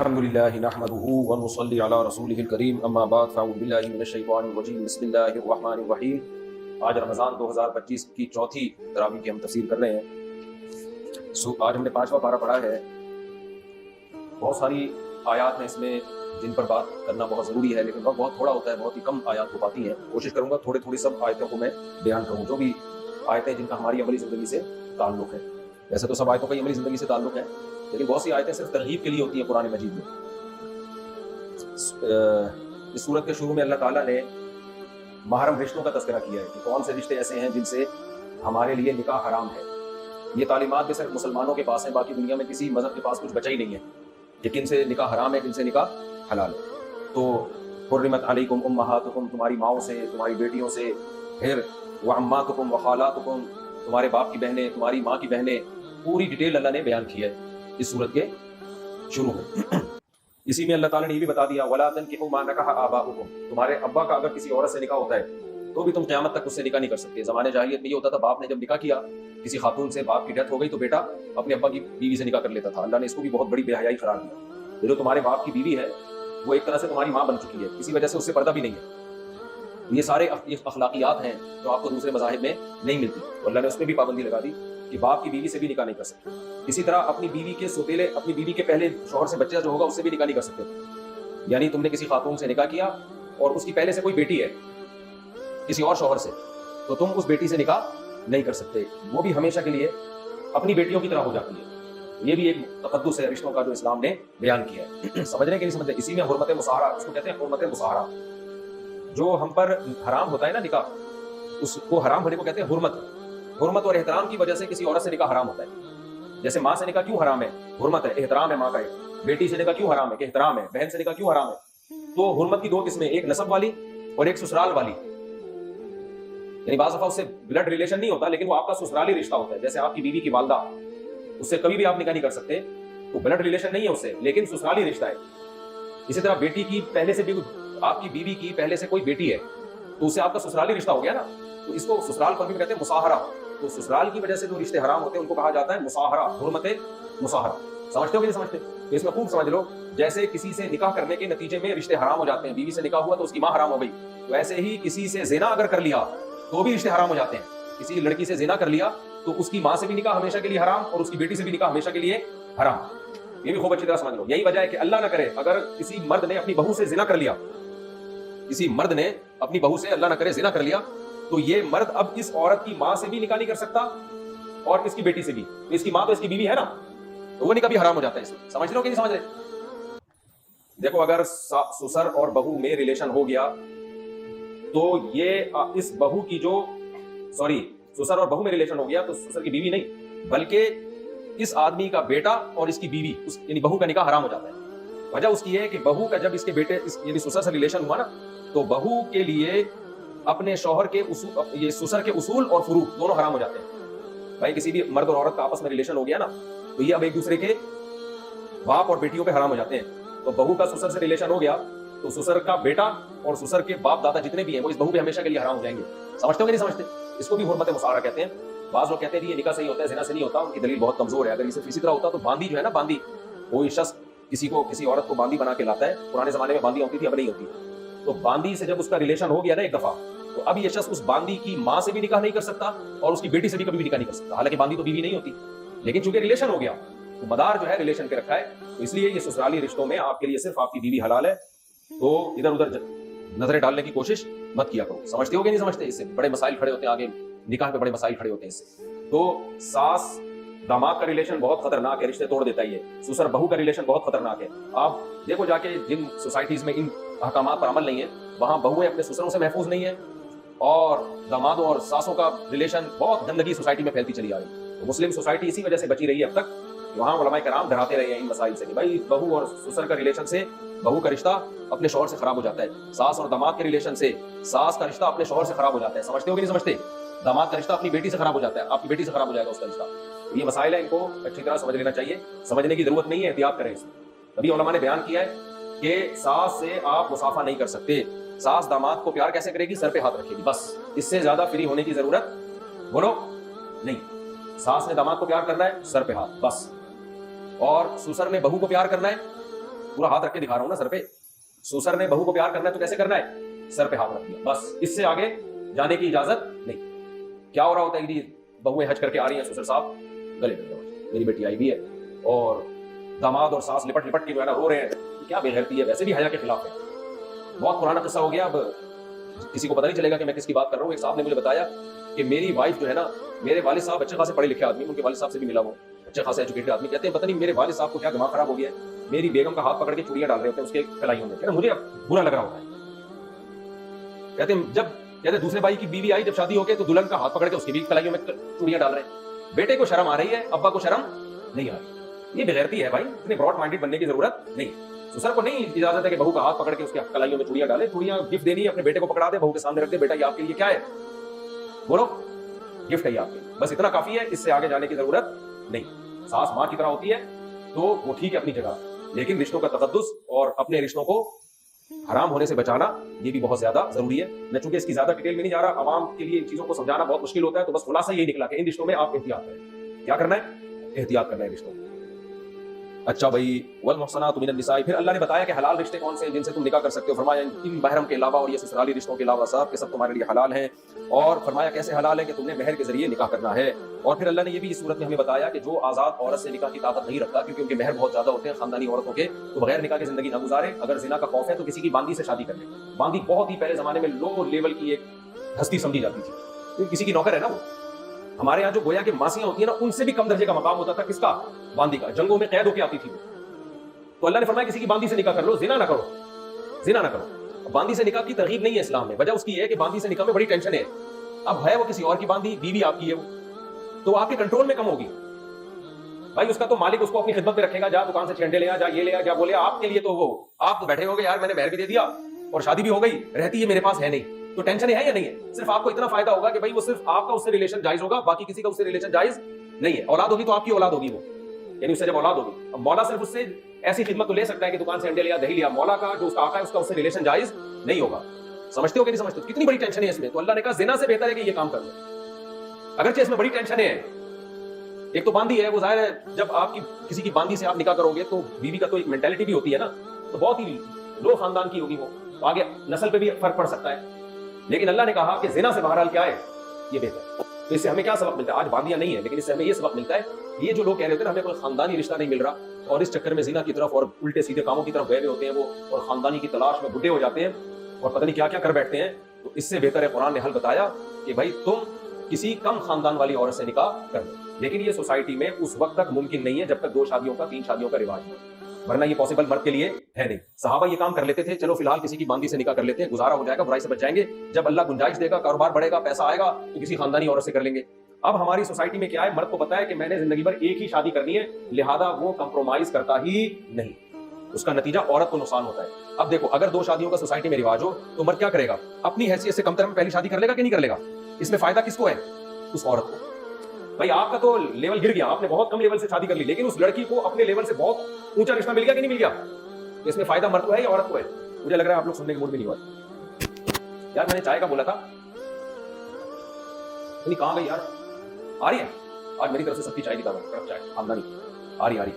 الحمد لله نحمده ونصلي على رسوله الكريم اما بعد فاعوذ بالله من الشیطان الرجیم بسم اللہ الرحمن الرحیم۔ آج رمضان 2025 کی چوتھی تراویح کی ہم تفسیر کر رہے ہیں۔ آج ہم نے 5واں پارہ پڑھا ہے۔ بہت ساری آیات ہیں اس میں جن پر بات کرنا بہت ضروری ہے، لیکن وقت بہت تھوڑا ہوتا ہے، بہت ہی کم آیات ہو پاتی ہیں۔ کوشش کروں گا تھوڑی سب آیتوں کو میں بیان کروں، جو بھی آیتیں جن کا ہماری عملی زندگی سے تعلق ہے۔ ویسے تو سب آیتوں کا عملی زندگی سے تعلق ہے، لیکن بہت سی آیتیں صرف ترغیب کے لیے ہوتی ہیں قرآن مجید میں۔ اس سورت کے شروع میں اللہ تعالیٰ نے محرم رشتوں کا تذکرہ کیا ہے کہ کون سے رشتے ایسے ہیں جن سے ہمارے لیے نکاح حرام ہے۔ یہ تعلیمات بھی صرف مسلمانوں کے پاس ہیں، باقی دنیا میں کسی مذہب کے پاس کچھ بچا ہی نہیں ہے کہ کن سے نکاح حرام ہے، کن سے نکاح حلال ہے۔ تو حرمت علیکم امہاتکم، تمہاری ماؤں سے، تمہاری بیٹیوں سے، پھر وعماتکم وخالاتکم، تمہارے باپ کی بہنیں، تمہاری ماں کی بہنیں، پوری ڈیٹیل اللہ نے بیان کی ہے اس سورت کے شروع میں۔ اسی میں اللہ تعالیٰ نے یہ بھی بتا دیا وَلَا تَنْكِحُوا مَا نَكَحَ آبَاؤُكُمْ، تمہارے ابا کا اگر کسی عورت سے نکاح ہوتا ہے تو بھی تم قیامت تک اس سے نکاح نہیں کر سکتے۔ زمانے جاہلیت میں یہ ہوتا تھا، باپ نے جب نکاح کیا کسی خاتون سے، باپ کی ڈیتھ ہو گئی تو بیٹا اپنے ابا کی بیوی سے نکاح کر لیتا تھا۔ اللہ نے اس کو بھی بہت بڑی بے حیائی قرار دیا۔ یہ جو تمہارے باپ کی بیوی ہے وہ ایک طرح سے تمہاری ماں بن چکی ہے، کسی وجہ سے اس سے پردہ بھی نہیں ہے۔ یہ سارے اخلاقیات ہیں جو آپ کو دوسرے مذاہب میں نہیں ملتی، تو اللہ نے اس پہ بھی پابندی لگا دی کہ باپ کی بیوی سے بھی نکاح نہیں کر سکتے۔ اسی طرح اپنی بیوی کے سوتیلے، اپنی بیوی کے پہلے شوہر سے بچہ جو ہوگا اس سے بھی نکاح نہیں کر سکتے۔ یعنی تم نے کسی خاتون سے نکاح کیا اور اس کی پہلے سے کوئی بیٹی ہے کسی اور شوہر سے، تو تم اس بیٹی سے نکاح نہیں کر سکتے، وہ بھی ہمیشہ کے لیے اپنی بیٹیوں کی طرح ہو جاتی ہے۔ یہ بھی ایک تقدس ہے رشتوں کا جو اسلام نے بیان کیا ہے۔ سمجھنے کے نہیں سمجھتے، اسی میں حرمت مصاہرہ، اس کو کہتے ہیں حرمت مصاہرہ۔ جو ہم پر حرام ہوتا ہے نا نکاح، اس کو حرام ہونے کو کہتے ہیں حرمت۔ حرمت اور احترام کی وجہ سے کسی عورت سے نکاح حرام ہوتا ہے۔ جیسے ماں سے نکاح کیوں حرام ہے؟ حرمت ہے، احترام ہے ماں کا ایک۔ بیٹی سے نکاح کیوں حرام ہے؟ کہ احترام ہے۔ بہن سے نکاح کیوں حرام ہے؟ تو حرمت کی دو قسمیں، ایک نسب والی اور ایک سسرال والی۔ یعنی بعض دفعہ اس سے بلڈ ریلیشن نہیں ہوتا، لیکن وہ آپ کا سسرالی رشتہ ہوتا ہے۔ جیسے آپ کی بیوی کی والدہ، اس سے کبھی بھی آپ نکاح نہیں کر سکتے، تو بلڈ ریلیشن نہیں ہے اس سے، لیکن سسرالی رشتہ ہے۔ اسی طرح بیٹی کی پہلے سے بھی، آپ کی بیوی کی پہلے سے کوئی بیٹی ہے تو اس سے آپ کا سسرالی رشتہ ہو گیا نا، تو اس کو سسرال پر بھی کہتے ہیں مصاہرہ۔ تو سسرال کی وجہ سے جو رشتے حرام ہوتے ہیں ان کو کہا جاتا ہے مصاہرہ، حرمت مصاہرہ۔ سمجھتے ہو کہ نہیں سمجھتے؟ تو اس میں خوب سمجھ لو، جیسے کسی سے نکاح کرنے کے نتیجے میں رشتے حرام ہو جاتے ہیں، بیوی سے نکاح ہوا تو اس کی ماں حرام ہو گئی، تو ایسے ہی کسی سے زنا اگر کر لیا تو بھی رشتے حرام ہو جاتے ہیں۔ کسی لڑکی سے زنا کر لیا تو اس کی ماں سے بھی نکاح ہمیشہ کے لیے حرام، اور اس کی بیٹی سے بھی نکاح ہمیشہ کے لیے حرام۔ یہ بھی خوب اچھی طرح سمجھ لو۔ یہی وجہ ہے کہ اللہ نہ کرے اگر کسی مرد نے اپنی بہو سے زنا کر لیا، کسی مرد نے اپنی بہو سے اللہ نہ کرے زنا کر لیا، تو یہ مرد اب اس عورت کی ماں سے بھی نکاح نہیں کر سکتا اور اس کی بیٹی سے بھی۔ تو اس کی ماں تو اس کی بیوی ہے نا، تو وہ نکاح بھی حرام ہو جاتا ہے۔ اس میں سمجھ لو کہ نہیں سمجھ رہے؟ دیکھو، اگر سسر اور بہو میں ریلیشن ہو گیا تو یہ اس بہو کی جو سسر اور بہو میں ریلیشن ہو گیا تو سسر کی بیوی نہیں، بلکہ اس آدمی کا بیٹا اور اس کی بیوی، یعنی بہو کا نکاح حرام ہو جاتا ہے۔ وجہ اس کی ہے کہ بہو کا جب اس کے بیٹے یعنی سسر سے ریلیشن ہوا نا، تو بہو کے لیے اپنے شوہر کے اصول، یہ سسر کے اصول اور فروع دونوں حرام ہو جاتے ہیں۔ بھائی کسی بھی مرد اور عورت کا آپس میں ریلیشن ہو گیا نا، تو یہ اب ایک دوسرے کے باپ اور بیٹیوں پہ حرام ہو جاتے ہیں۔ تو بہو کا سسر سے ریلیشن ہو گیا تو سسر کا بیٹا اور سسر کے باپ دادا جتنے بھی ہیں وہ اس بہو پہ ہمیشہ کے لیے حرام ہو جائیں گے۔ سمجھتے ہو کہ نہیں سمجھتے؟ اس کو بھی حرمت مصاہرہ کہتے ہیں۔ بعض لوگ کہتے ہیں کہ یہ نکاح صحیح ہوتا ہے، زنا سے نہیں ہوتا، ان کی دلیل بہت کمزور ہے۔ اگر یہ صرف اسی طرح ہوتا تو باندی جو ہے نا، باندی، کوئی شخص کسی عورت کو باندی بنا کے لاتا ہے، پرانے زمانے میں باندیاں ہوتی تھی، اب نہیں ہوتی، تو باندی سے جب اس کا ریلیشن ہو گیا نا ایک دفعہ، تو اب یہ شخص اس باندی کی ماں سے بھی نکاح نہیں کر سکتا اور اس کی بیٹی سے بھی کبھی بھی نکاح نہیں کر سکتا، حالانکہ باندی تو بیوی نہیں ہوتی، لیکن چونکہ ریلیشن ہو گیا تو مدار جو ہے ریلیشن پہ رکھا ہے، تو اس لیے یہ سسرالی رشتوں میں آپ کے لیے صرف آپ کی بیوی حلال ہے۔ تو ادھر ادھر نظریں ڈالنے کی کوشش مت کیا کرو۔ سمجھتے ہو کہ نہیں سمجھتے؟ اس سے بڑے مسائل کھڑے ہوتے ہیں، آگے نکاح پہ بڑے مسائل کھڑے ہوتے ہیں اس سے۔ تو ساس داماد کا ریلیشن بہت خطرناک ہے، رشتے توڑ دیتا ہے یہ۔ سسر بہو کا ریلیشن بہت خطرناک ہے۔ آپ دیکھو جا کے جن سوسائٹیز میں ان احکامات پر عمل نہیں ہے، وہاں بہویں اپنے سسروں سے محفوظ نہیں ہیں، اور دامادوں اور ساسوں کا ریلیشن بہت گندگی سوسائٹی میں پھیلتی چلی آ رہی ہے۔ مسلم سوسائٹی اسی وجہ سے بچی رہی ہے اب تک، وہاں علماء کرام ڈراتے رہے ہیں ان مسائل سے کہ بھائی بہو اور سسر کا ریلیشن سے بہو کا رشتہ اپنے شوہر سے خراب ہو جاتا ہے، ساس اور داماد کے ریلیشن سے ساس کا رشتہ اپنے شوہر سے خراب ہو جاتا ہے۔ سمجھتے ہو کہ نہیں سمجھتے؟ داماد کا رشتہ اپنی بیٹی سے خراب ہو جاتا ہے، آپ کی بیٹی سے خراب ہو جائے گا اس کا رشتہ۔ یہ مسائل ہیں، ان کو اچھی طرح سمجھ لینا چاہیے، سمجھنے کی ضرورت نہیں ہے، احتیاط کریں اس میں۔ تبھی علماء نے بیان کیا ہے کہ ساس سے آپ مصافحہ نہیں کر سکتے۔ ساس داماد کو پیار کیسے کرے گی؟ سر پہ ہاتھ رکھے گی، بس، اس سے زیادہ فری ہونے کی ضرورت بولو نہیں۔ ساس نے داماد کو پیار کرنا ہے، سر پہ ہاتھ، بس۔ اور سسر نے بہو کو پیار کرنا ہے पूरा हाथ रख के दिखा रहा हूं ना सर पे। सुसर ने बहू को प्यार करना है तो कैसे करना है, सर पे हाथ रख दिया, बस इससे आगे जाने की इजाजत नहीं। क्या हो रहा होता है कि बहुएं हज करके आ रही हैं, सुसर साहब गले लग रहे, मेरी बेटी आई भी है और दामाद और सास लिपट लिपट के जो है ना रो रहे हैं, क्या बेगैरती है, वैसे भी हया के खिलाफ है। बहुत पुराना किस्सा हो गया, अब किसी को पता नहीं चलेगा कि मैं किसकी बात कर रहा हूँ। एक साहब ने मुझे बताया कि मेरी वाइफ जो है ना, मेरे वालिद साहब अच्छे खासे पढ़े लिखे आदमी, उनके वालिद साहब से भी मिला वो अच्छे खासे एजुकेटेड आदमी, कहते हैं पता नहीं मेरे वालिद साहब को क्या दिमाग खराब हो गया है, मेरी बेगम का हाथ पकड़ के चूड़ियां डाल रहे होते हैं उसके कलाइयों में, कहते मुझे अब बुरा लग रहा होता है। कहते दूसरे भाई की बीवी आई जब शादी हो गई तो दुल्हन का हाथ पकड़ के उसकी भी कलाइयों में चूड़ियां डाल रहे हैं। बेटे को शर्म आ रही है, अब्बा को शर्म नहीं आ रही। ये बेगैरती है भाई, इतने ब्रॉड माइंडेड बनने की जरूरत नहीं। ससुर को नहीं इजाजत है कि बहू का हाथ पकड़ के उसके कलाइयों में चूड़ियां डाले। चूड़ियां गिफ्ट देनी है, अपने बेटे को पकड़ा दे, बहू के सामने रख दे, बेटा ये आपके लिए क्या है, बोलो गिफ्ट है ये आपके, बस इतना काफी है, इससे आगे जाने की जरूरत नहीं। सास माँ की तरह होती है तो वो ठीक है अपनी जगह, लेकिन रिश्तों का तकद्दुस और अपने रिश्तों को हराम होने से बचाना ये भी बहुत ज्यादा जरूरी है। मैं चूंकि इसकी ज्यादा डिटेल में नहीं जा रहा, आवाम के लिए इन चीजों को समझाना बहुत मुश्किल होता है, तो बस खुलासा यही निकला कि इन रिश्तों में आप एहतियात करें। क्या करना है, एहतियात करना है रिश्तों। अच्छा भाई, वल मुहसनात मिनन निसाई, फिर अल्लाह ने बताया कि हलाल रिश्ते कौन से हैं जिनसे तुम निकाह कर सकते हो। फरमाया इन महरम के अलावा और ये ससुराली रिश्तों के अलावा सब के सब तुम्हारे लिए हलाल हैं। और फरमाया कैसे हलाल है कि तुमने महर के जरिए निकाह करना है। और फिर अल्लाह ने ये भी इस सूरत में हमें बताया कि जो आजाद औरत से निकाह की ताकत नहीं रखता, क्योंकि उनके महर बहुत ज्यादा होते हैं खानदानी औरतों के, तो बगैर निकाह की जिंदगी ना गुजारे। अगर जिना का खौफ है तो किसी की बांदी से शादी कर ले। बांदी बहुत ही पहले जमाने में लो लेवल की एक हस्ती समझी जाती थी, क्योंकि किसी की नौकर है ना वो। हमारे यहाँ जो गोया की मासियां होती है ना, उनसे भी कम दर्जे का मकाम होता था किसका, बांदी का। जंगों में कैद होकर आती थी वो। तो अल्लाह ने फरमाया किसी की बांदी से निकाह कर लो, जिना ना करो, जिना ना करो। बांदी से निकाह की तरगीब नहीं है इस्लाम में। वजह उसकी है कि बांदी से निकाह में बड़ी टेंशन है। अब है वो किसी और की बांदी, बीवी आपकी है वो, तो आपके कंट्रोल में कम होगी भाई। उसका तो मालिक उसको अपनी खिदमत में रखेगा, जा दुकान से अंडे ले आ, जा ये ले आ, जा बोले आपके लिए, तो वो आप तो बैठे होगे यार मैंने महर भी दे दिया और शादी भी हो गई, रहती है मेरे पास है नहीं, तो टेंशन है या नहीं है। सिर्फ आपको इतना फायदा होगा कि भाई वो सिर्फ आपका उससे रिलेशन जायज होगा, बाकी किसी का उससे रिलेशन जायज नहीं है। औलाद होगी तो आपकी औलाद होगी वो, यानी उससे जब औलाद होगी। अब मौला सिर्फ उससे ऐसी खिदमत तो ले सकता है कि दुकान से अंडे लिया, दही लिया, मौला का जो उसका आका है उसका उससे रिलेशन जायज नहीं होगा। समझते हो कि नहीं समझते हो? कितनी बड़ी टेंशन है इसमें। तो अल्लाह ने कहा जिना से बेहतर है कि ये काम कर लो। अगरचे इसमें बड़ी टेंशन है, एक तो बांदी है, वो जाहिर है जब आपकी किसी की बांदी से आप निकाह करोगे तो बीवी का तो एक मेंटालिटी भी होती है ना, तो बहुत ही लो खानदान की होगी वो, तो आगे नस्ल पे भी फर्क पड़ सकता है। लेकिन अल्लाह ने कहा कि जिना से बहरहाल क्या है, ये बेहतर। तो इससे हमें क्या सबक मिलता है? आज बांदियां नहीं है, लेकिन इससे हमें ये सबक मिलता है, ये जो लोग कह रहे होते हैं हमें कोई खानदानी रिश्ता नहीं मिल रहा, और इस चक्कर में जिना की तरफ और उल्टे सीधे कामों की तरफ गए होते हैं वो, और खानदानी की तलाश में बुढ़े हो जाते हैं और पता नहीं क्या क्या कर बैठते हैं। तो इससे बेहतर है, कुरान ने हल बताया कि भाई तुम किसी कम खानदान वाली औरत से निकाह कर लो। लेकिन ये सोसाइटी में उस वक्त तक मुमकिन नहीं है जब तक 2 शादियों का 3 शादियों का रिवाज हो, वरना ये पॉसिबल मर्द के लिए है नहीं। सहाबा ये काम कर लेते थे, चलो फिलहाल किसी की बांदी से निकाह कर लेते हैं, गुजारा हो जाएगा, बुराई से बच जाएंगे, जब अल्लाह गुंजाइश देगा, कारोबार बढ़ेगा, पैसा आएगा तो किसी खानदानी औरत से कर लेंगे। अब हमारी सोसाइटी में क्या है, मर्द को पता है कि मैंने जिंदगी भर एक ही शादी करनी है, लिहाजा वो कंप्रोमाइज करता ही नहीं, उसका नतीजा औरत को नुकसान होता है। अब देखो, अगर 2 शादियों का सोसाइटी में रिवाज हो तो मर्द क्या करेगा, अपनी हैसियत से कमतर में पहली शादी कर लेगा कि नहीं कर लेगा? इसमें फायदा किसको है? उस औरत को। भाई आपका तो लेवल गिर गया, आपने बहुत कम लेवल से शादी कर ली, लेकिन उस लड़की को अपने लेवल से बहुत ऊंचा रिश्ता मिल गया कि नहीं मिल गया? तो इसमें फायदा मर्द को है या औरत को है? मुझे लग रहा है आप लोग सुनने के मूड में नहीं हुआ यार। मैंने चाय का बोला था, कहां गई यार? आ रही है आज मेरी तरफ से सबकी चाय की दावत, चाय आमदनी आ रही।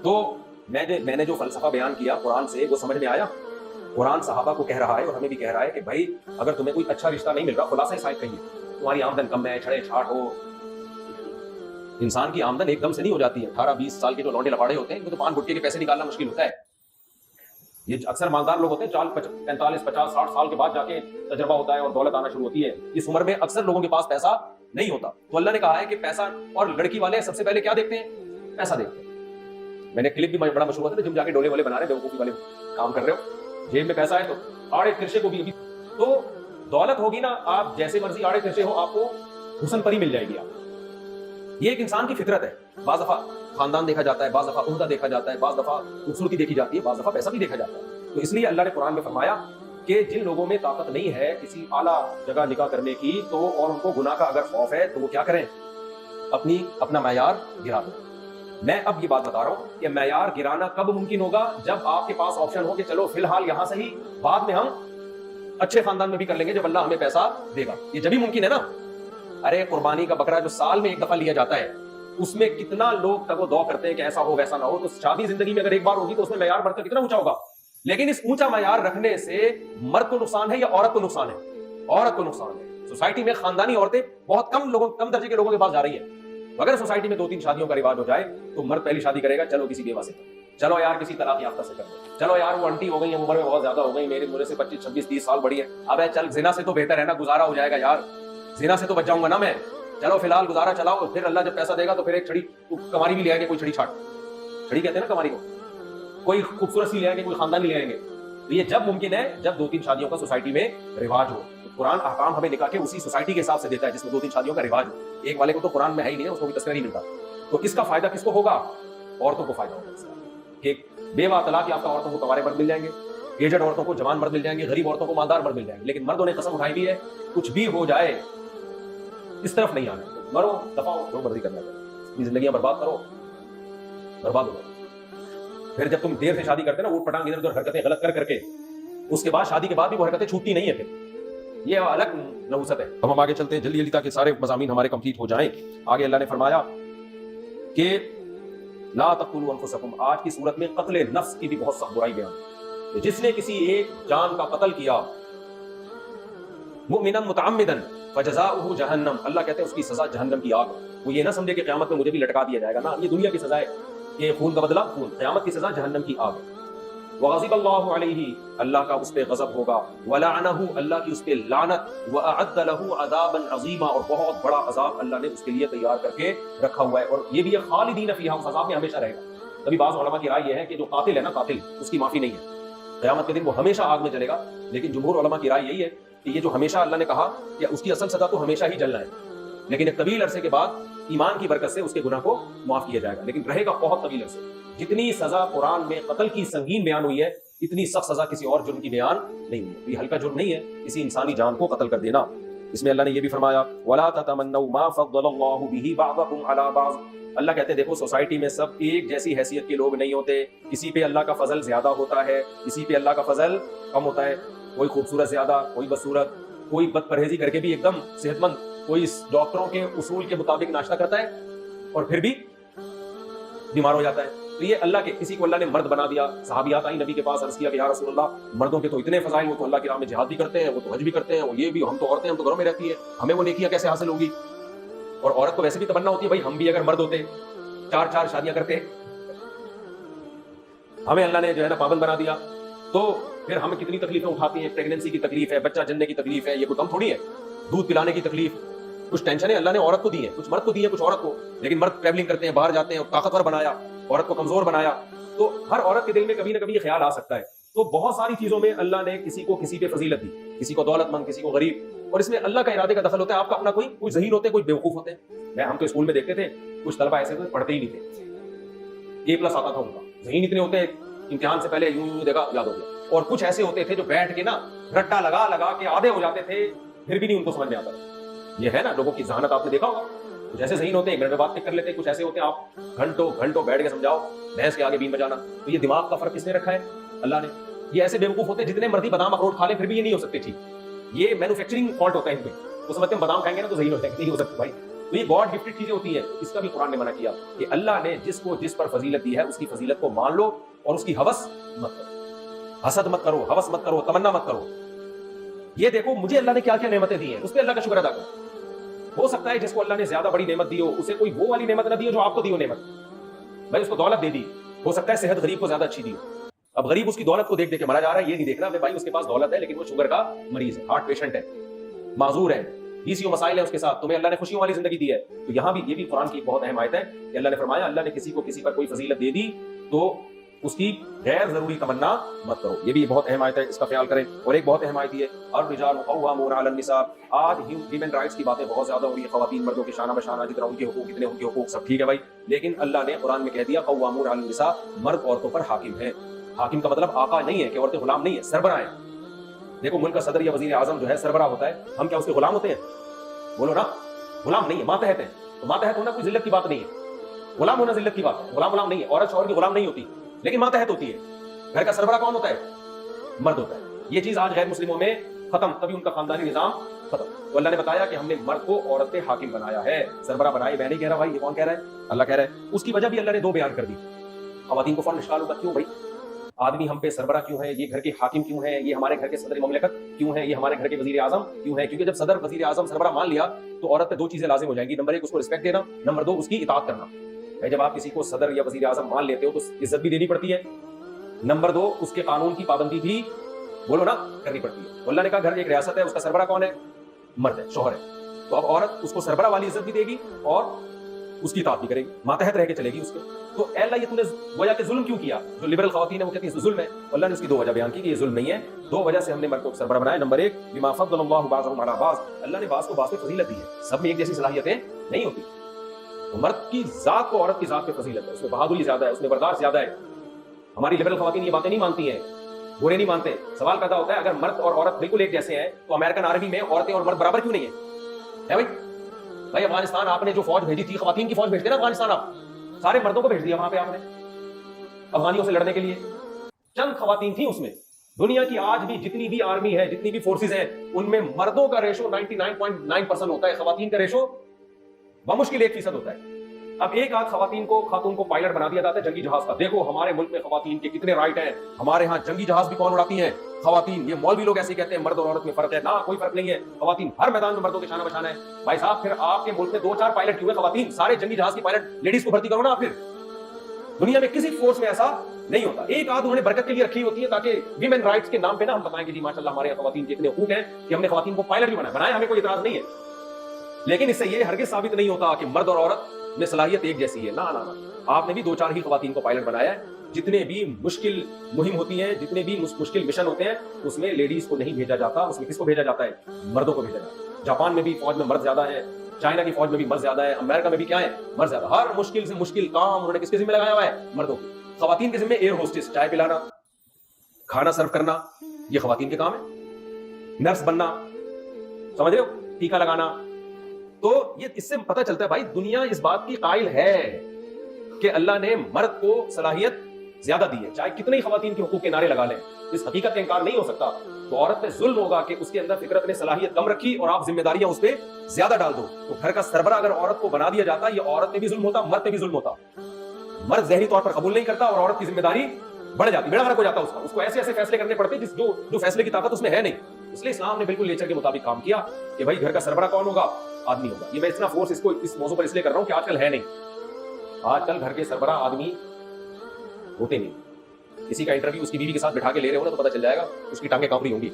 तो मैंने जो फलसफा बयान किया कुरान से, वो समझ में आया? कुरान सहाबा को कह रहा है और हमें भी कह रहा है कि भाई अगर तुम्हें कोई अच्छा रिश्ता नहीं मिल रहा, खुलासा शायद कहिए, तुम्हारी आमदन कम है, छड़े छाट हो। इंसान की आमदन एकदम से नहीं हो जाती है। 18-20 साल के जो लौंडे लफाड़े होते हैं, इनको तो पान गुटके के पैसे निकालना मुश्किल होता है। ये अक्सर मालदार लोग होते हैं, 45, 50, 60 साल के बाद जाके तजर्बा होता है और दौलत आना शुरू होती है। इस उम्र में अक्सर लोगों के पास पैसा नहीं होता। तो अल्लाह ने कहा है कि पैसा, और लड़की वाले सबसे पहले क्या देखते हैं? पैसा देखते हैं। मैंने क्लिप भी बड़ा मशहूर होता है, जिम जाके डोले वाले बना रहे, बेवकूफी वाले काम कर रहे हो, जेब में पैसा है तो आड़े तिरछे को भी तो दौलत होगी ना, आप जैसे मर्जी आड़े तिरछे हो, आपको हुस्न परी मिल जाएगी। आप, ये एक इंसान की फितरत है। बाज़ दफा खानदान देखा जाता है, बाज़ दफा उहदा देखा जाता है, बाज़ दफा खूबसूरती देखी जाती है, बाज़ दफा पैसा भी देखा जाता है। तो इसलिए अल्लाह ने कुरान में फरमाया कि जिन लोगों में ताकत नहीं है किसी आला जगह निकाह करने की, तो और उनको गुनाह का अगर खौफ है, तो वो क्या करें? अपना मैयार गिरा दो। मैं अब ये बात बता रहा हूं कि मैयार गिराना कब मुमकिन होगा? जब आपके पास ऑप्शन हो कि चलो फिलहाल यहां से ही, बाद में हम अच्छे खानदान में भी कर लेंगे जब अल्लाह हमें पैसा देगा। ये जब ही मुमकिन है ना। अरे कुर्बानी का बकरा जो साल में 1 दफा लिया जाता है, اس میں کتنا لوگ تگ و دو کرتے ہیں کہ ایسا ہو ویسا نہ ہو. تو شادی زندگی میں اگر ایک بار ہوگی تو اس میں معیار بڑھ کر کتنا اونچا ہوگا. لیکن اس اونچا معیار رکھنے سے مرد کو نقصان ہے یا عورت کو نقصان ہے؟ عورت کو نقصان ہے. سوسائٹی میں خاندانی عورتیں بہت کم درجے کے لوگوں کے پاس جا رہی ہیں. اگر سوسائٹی میں 2-3 شادیوں کا رواج ہو جائے تو مرد پہلی شادی کرے گا, چلو کسی بیوہ سے کر, چلو یار کسی طلاق یافتہ سے کر دو, چلو یار وہ انٹی ہو گئی ہیں, عمر میں بہت زیادہ ہو گئی, میرے سے 25-26-30 سال بڑی ہے, اب چل زنا سے تو بہتر ہے نا, گزارا ہو جائے گا یار, زنا سے تو بچ جاؤں گا نا میں, چلو فی الحال گزارا چلاؤ, پھر اللہ جب پیسہ دے گا تو پھر ایک چھڑی کماری بھی لے آئیں گے, کوئی چھڑی چھاٹ, چھڑی کہتے ہیں نا کماری کو, کوئی خوبصورت سی لے آئیں گے, کوئی خاندانی لے آئیں گے. تو یہ جب ممکن ہے جب 2-3 شادیوں کا سوسائٹی میں رواج ہو. قرآن احکام ہمیں نکاح کے اسی سوسائٹی کے حساب سے دیتا ہے جس میں 2-3 شادیوں کا رواج ہو. ایک والے کو تو قرآن میں ہے ہی نہیں ہے, اس کو بھی تذکرہ نہیں ملتا. تو اس کا فائدہ کس کو ہوگا؟ عورتوں کو فائدہ ہوگا اس کا کہ بیوہ طلاق یافتہ عورتوں کو کنوارے مرد مل جائیں گے, ایجڈ عورتوں کو جوان مرد مل جائیں گے, غریب عورتوں کو مالدار مرد مل جائیں گے. لیکن مردوں نے قسم اٹھائی بھی ہے کچھ بھی ہو جائے اس طرف نہیں آنا, مرو دفاع ہو, جو مرضی کرنا ہے, اپنی زندگیاں برباد کرو, برباد ہو. پھر جب تم دیر سے شادی کرتے نا, اوٹ پٹانگ ادھر ادھر حرکتیں غلط کر کے, اس کے بعد شادی کے بعد بھی وہ حرکتیں چھوٹتی نہیں ہے, پھر یہ الگ نحوست ہے. اب ہم آگے چلتے ہیں جلدی تاکہ سارے مضامین ہمارے کمپلیٹ ہو جائیں. آگے اللہ نے فرمایا کہ لا تقتلوا انفسکم. آج کی صورت میں قتل نفس کی بھی بہت سخت برائی بیان ہے. جس نے کسی ایک جان کا قتل کیا مؤمنا متعمدا فجزاؤہ جہنم, اللہ کہتے ہیں اس کی سزا جہنم کی آگ. وہ یہ نہ سمجھے کہ قیامت میں مجھے بھی لٹکا دیا جائے گا, نا, یہ دنیا کی سزا ہے کہ خون کا بدلہ خون, قیامت کی سزا جہنم کی آگ. وغضب اللہ علیہ, اللہ کا اس پہ غضب ہوگا, ولعنہ, اللہ کی اس پہ لعنت, واعد لہ عذابا عظیما, اور بہت بڑا عذاب اللہ نے اس کے لیے تیار کر کے رکھا ہوا ہے. اور یہ بھی خالدین فیہا, اس عذاب میں ہمیشہ رہے گا. تبھی بعض علماء کی رائے یہ ہے کہ جو قاتل ہے نا, قاتل, اس کی معافی نہیں ہے, قیامت کے دن وہ ہمیشہ آگ میں جلے گا. لیکن جمہور علماء کی رائے یہی ہے کہ یہ جو ہمیشہ اللہ نے کہا کہ اس کی اصل سزا تو ہمیشہ ہی جلنا ہے, لیکن ایک طویل عرصے کے بعد ایمان کی برکت سے اس کے گناہ کو معاف کیا جائے گا, لیکن رہے گا بہت طویل عرصے. جتنی سزا قرآن میں قتل کی سنگین بیان ہوئی ہے, اتنی سخت سزا کسی اور جرم کی بیان نہیں ہوئی. یہ ہلکا جرم نہیں ہے کسی انسانی جان کو قتل کر دینا. اس میں اللہ نے یہ بھی فرمایا وَلَا تَتَمَنَّوْا مَا فَضَّلَ اللَّهُ بِهِ بَعْضَكُمْ عَلَى بَعْضٍ. اللہ کہتے ہیں دیکھو سوسائٹی میں سب ایک جیسی حیثیت کے لوگ نہیں ہوتے, کسی پہ اللہ کا فضل زیادہ ہوتا ہے, کسی پہ اللہ کا فضل کم ہوتا ہے. کوئی خوبصورت زیادہ, کوئی بدصورت, کوئی بد پرہیزی کر کے بھی ایک دم صحت مند, کوئی ڈاکٹروں کے اصول کے مطابق ناشتہ کرتا ہے اور پھر بھی بیمار ہو جاتا ہے. تو یہ اللہ کے, کسی کو اللہ نے مرد بنا دیا. صحابیات آئی نبی کے پاس, عرض کیا کہ یا رسول اللہ, مردوں کے تو اتنے فضائل, وہ تو اللہ کی راہ میں جہاد بھی کرتے ہیں, وہ تو حج بھی کرتے ہیں, وہ یہ بھی, ہم تو عورتیں, ہم تو گھروں میں رہتی ہے, ہمیں وہ نیکیاں کیسے حاصل ہوگی؟ اور عورت کو ویسے بھی تمنا ہوتی ہے بھائی ہم بھی اگر مرد ہوتے 4 شادیاں کرتے. ہمیں اللہ نے جو ہے نا پابند بنا دیا, تو پھر ہم کتنی تکلیفیں اٹھاتی ہیں. پریگننسی کی تکلیف ہے, بچہ جننے کی تکلیف ہے, یہ کوئی کم تھوڑی ہے. دودھ پلانے کی تکلیف, کچھ ٹینشن ہے اللہ نے عورت کو دی ہے, کچھ مرد کو دی ہے, کچھ عورت کو. لیکن مرد ٹریولنگ کرتے ہیں, باہر جاتے ہیں, طاقتور بنایا, عورت کو کمزور بنایا. تو ہر عورت کے دل میں کبھی نہ کبھی یہ خیال آ سکتا ہے. تو بہت ساری چیزوں میں اللہ نے کسی کو کسی پہ فضیلت دی, کسی کو دولت مند, کسی کو غریب, اور اس میں اللہ کا ارادے کا دخل ہوتا ہے. آپ کا اپنا کوئی ذہین ہوتے, کوئی بیوقوف ہوتے ہیں. ہم تو اسکول میں دیکھتے تھے کچھ طلبہ ایسے تھے پڑھتے ہی نہیں تھے, A+ آتا تھا ان کا, ذہین اتنے ہوتے امتحان سے پہلے یوں دیکھا یاد ہو گیا. اور کچھ ایسے ہوتے تھے جو بیٹھ کے نا رٹا لگا کے آدھے ہو جاتے تھے, پھر بھی نہیں ان کو سمجھ میں آتا. یہ ہے نا لوگوں کی ذہانت, آپ نے دیکھا ہوگا. کچھ ایسے ذہین ہوتے ہیں 1 منٹ میں بات کر لیتے ہیں, کچھ ایسے ہوتے ہیں آپ گھنٹوں بیٹھ کے سمجھاؤ, بھینس کے آگے بین بجانا. تو یہ دماغ کا فرق کس نے رکھا ہے؟ اللہ نے. یہ ایسے بیوقوف ہوتے ہیں جتنے مرضی بادام اخروٹ کھا لیں پھر بھی یہ نہیں ہو سکتے ٹھیک. یہ مینوفیکچرنگ فالٹ ہوتا ہے ان پہ. وہ سمجھتے ہیں بادام کھائیں گے نا تو ذہین ہوتا ہے, نہیں ہو سکتا بھائی. تو یہ گاڈ گفٹڈ چیزیں ہوتی ہیں. اس کا بھی قرآن نے منع کیا کہ اللہ نے جس پر فضیلت دی ہے اس کی فضیلت کو مان لو اور اس کی ہوس مت کرو, حسد مت کرو, ہوس مت کرو, تمنا مت کرو. یہ دیکھو مجھے اللہ نے کیا کیا نعمتیں دی ہیں, اس پہ اللہ کا شکر ادا کرو. ہو سکتا ہے جس کو اللہ نے زیادہ بڑی نعمت دی ہو اسے کوئی وہ والی نعمت نہ دی ہو جو آپ کو دی ہو نعمت. بھائی اس کو دولت دے دی, ہو سکتا ہے صحت غریب کو زیادہ اچھی دی ہو. اب غریب اس کی دولت کو دیکھ کے مرا جا رہا ہے, یہ نہیں دیکھنا بھائی اس کے پاس دولت ہے لیکن وہ شوگر کا مریض ہے, ہارٹ پیشنٹ ہے, معذور ہے, PCO مسائل ہے اس کے ساتھ, تمہیں اللہ نے خوشیوں والی زندگی دی ہے. تو یہاں بھی یہ بھی قرآن کی بہت اہم آیت ہے کہ اللہ نے فرمایا اللہ نے کسی کو کسی پر کوئی فضیلت دے دی تو اس کی غیر ضروری تمنا مت کرو. یہ بھی بہت اہم آیت ہے, اس کا خیال کریں. اور ایک بہت اہم آیت ہے الرجال قوامون علی النساء. آج ہیومن رائٹس کی باتیں بہت زیادہ ہو رہی ہے, خواتین مردوں کے شانہ بشانہ, جتنا ان کے حقوق اتنے ان کے حقوق, سب ٹھیک ہے بھائی. لیکن اللہ نے قرآن میں کہہ دیا قوامون علی النساء, مرد عورتوں پر حاکم ہے. حاکم کا مطلب آقا نہیں ہے کہ عورتیں غلام نہیں ہے, سربراہ ہیں. دیکھو ملک کا صدر یا وزیر اعظم جو ہے سربراہ ہوتا ہے, ہم کیا اس کے غلام ہوتے ہیں؟ بولو نا, غلام نہیں ہے, ماتحت ہیں. تو ماتحت ہونا کوئی ذلت کی بات نہیں ہے, غلام ہونا ذلت کی بات ہے. غلام نہیں ہے, عورت شوہر کی غلام نہیں ہوتی لیکن ماتحت ہوتی ہے. گھر کا سربراہ کون ہوتا ہے؟ مرد ہوتا ہے. یہ چیز آج غیر مسلموں میں ختم, تبھی ان کا خاندانی نظام ختم. تو اللہ نے بتایا کہ ہم نے مرد کو عورت پہ حاکم بنایا ہے, سربراہ بنائے. میں نہیں کہہ رہا بھائی, یہ کون کہہ رہا ہے؟ اللہ کہہ رہا ہے. اس کی وجہ بھی اللہ نے 2 بیان کر دی. خواتین کو فوراً اشکال ہوتا کیوں بھائی آدمی ہم پہ سربراہ کیوں ہے, یہ گھر کے حاکم کیوں ہے, یہ ہمارے گھر کے صدر مملکت کیوں ہے, یہ ہمارے گھر کے وزیر اعظم کیوں ہے؟ کیونکہ جب صدر وزیر اعظم سربراہ مان لیا تو عورت پہ 2 چیزیں لازم ہو جائیں گی. نمبر 1 اس کو رسپیکٹ دینا, نمبر 2 اس کی اطاعت کرنا. جب آپ کسی کو صدر یا وزیر اعظم مان لیتے ہو تو عزت بھی دینی پڑتی ہے. نمبر 2 اس کے قانون کی پابندی بھی بولو نا کرنی پڑتی ہے. اللہ نے کہا گھر ایک ریاست ہے, اس کا سربراہ کون ہے؟ مرد ہے, شوہر ہے. تو اب عورت اس کو سربراہ والی عزت بھی دے گی اور اس کی اطاعت بھی کرے گی, ماتحت رہ کے چلے گی اس کے. تو اے اللہ یہ تم نے گویا کہ ظلم کیوں کیا؟ جو لبرل خواتین ہیں وہ کہتی ہیں ظلم ہے. اللہ نے اس کی 2 وجہ بیان کی کہ یہ ظلم نہیں ہے. 2 وجہ سے ہم نے مرد کو سربراہ بنایا. نمبر 1 بما فضل اللہ بعضهم على بعض, اللہ نے بعض کو بعض پہ فضیلت دی ہے. سب میں ایک جیسی صلاحیتیں نہیں ہوتی. تو مرد کی ذات کو عورت کی ذات پہ فضیلت ہے, اس میں بہادری زیادہ ہے, اس میں برداشت زیادہ ہے. ہماری لبرل خواتین یہ باتیں نہیں مانتی ہیں, برے نہیں مانتے. سوال پیدا ہوتا ہے اگر مرد اور عورت بالکل ایک جیسے ہیں تو امریکن آرمی میں عورتیں اور مرد برابر کیوں نہیں ہیں؟ بھائی افغانستان آپ نے جو فوج بھیجی تھی, خواتین کی فوج بھیجتے نا افغانستان, آپ سارے مردوں کو بھیج دیا وہاں پہ آپ نے افغانیوں سے لڑنے کے لیے. چند خواتین تھیں اس میں. دنیا کی آج بھی جتنی بھی آرمی ہے, جتنی بھی فورسز ہیں, ان میں مردوں کا ریشو 99.9% ہوتا ہے, خواتین کا ریشو بمشکل 1% ہوتا ہے. اب ایک آدھ خاتون کو پائلٹ بنا دیا جاتا ہے جنگی جہاز کا. دیکھو ہمارے ملک میں خواتین کے کتنے رائٹ ہیں, ہمارے ہاں جنگی جہاز بھی کون اڑاتی ہیں؟ خواتین. یہ مولوی لوگ ایسے کہتے ہیں مرد اور عورت میں فرق ہے, نہ کوئی فرق نہیں ہے, خواتین ہر میدان میں مردوں کے شانہ بشانہ ہے. بھائی صاحب پھر آپ کے ملک میں 2-4 پائلٹ کیوں ہیں خواتین؟ سارے جنگی جہاز کی پائلٹ لیڈیز کو بھرتی کرو نا. پھر دنیا میں کسی فورس میں ایسا نہیں ہوتا. ایک آدھ انہوں نے برکت کے لیے رکھی ہوتی ہے تاکہ ویمن رائٹس کے نام پہ نا ہم بتائیں کہ جی ماشاءاللہ ہمارے یہاں خواتین کے اتنے حقوق ہیں کہ ہم نے خواتین کو پائلٹ بھی بنایا. ہمیں کوئی اعتراض نہیں ہے, لیکن اس سے یہ ہرگز ثابت نہیں ہوتا کہ مرد اور عورت میں صلاحیت ایک جیسی ہے. نہ آپ نے بھی 2-4 ہی خواتین کو پائلٹ بنایا ہے. جتنے بھی مشکل مہم ہوتی ہیں, جتنے بھی مشکل مشن ہوتے ہیں, اس میں لیڈیز کو نہیں بھیجا جاتا. اس میں کس کو بھیجا جاتا ہے؟ مردوں کو بھیجا جاتا ہے. جاپان میں بھی فوج میں مرد زیادہ ہیں, چائنا کی فوج میں بھی مرد زیادہ ہے, امریکہ میں بھی کیا ہے؟ مرد زیادہ. ہر مشکل سے مشکل کام انہوں نے کس کے ذمہ لگایا ہوا ہے؟ مردوں کو. خواتین کے ذمہ ایئر ہوسٹس, چائے پلانا, کھانا سرو کرنا, یہ خواتین کے کام ہے. نرس بننا, سمجھ رہے ہو, ٹیکا لگانا. تو یہ اس سے پتہ چلتا ہے بھائی دنیا اس بات کی قائل ہے کہ اللہ نے مرد کو صلاحیت زیادہ دی ہے, چاہے کتنے ہی خواتین کے حقوق کے نعرے لگا لیں, اس حقیقت کا انکار نہیں ہو سکتا. تو عورت پہ ظلم ہوگا کہ اس کے اندر فطرت نے صلاحیت کم رکھی اور آپ ذمہ داریاں اس پہ زیادہ ڈال دو. تو گھر کا سربراہ اگر عورت کو بنا دیا جاتا, یہ عورت پہ بھی ظلم ہوتا, مرد پہ بھی ظلم ہوتا. مرد ذہنی طور پر قبول نہیں کرتا اور عورت کی ذمہ داری بڑھ جاتی, بیڑا غرق ہو جاتا اس کا. اس کو ایسے ایسے فیصلے کرنے پڑتے جو فیصلے کی طاقت اس میں ہے نہیں. اس لیے اسلام نے بالکل نیچر کے مطابق کام کیا کہ بھائی گھر کا سربراہ کون ہوگا؟ آدمی ہوگا. یہ میں اتنا فورس اس موضوع پر اس لیے کر رہا ہوں کہ آج کل ہے نہیں. آج کل گھر کے سربراہ آدمی ہوتے نہیں. کسی کا انٹرویو اس کی بیوی کے ساتھ بٹھا کے لے رہے ہو نا تو پتہ چل جائے گا اس کی ٹانگیں کانپ رہی ہوں گی.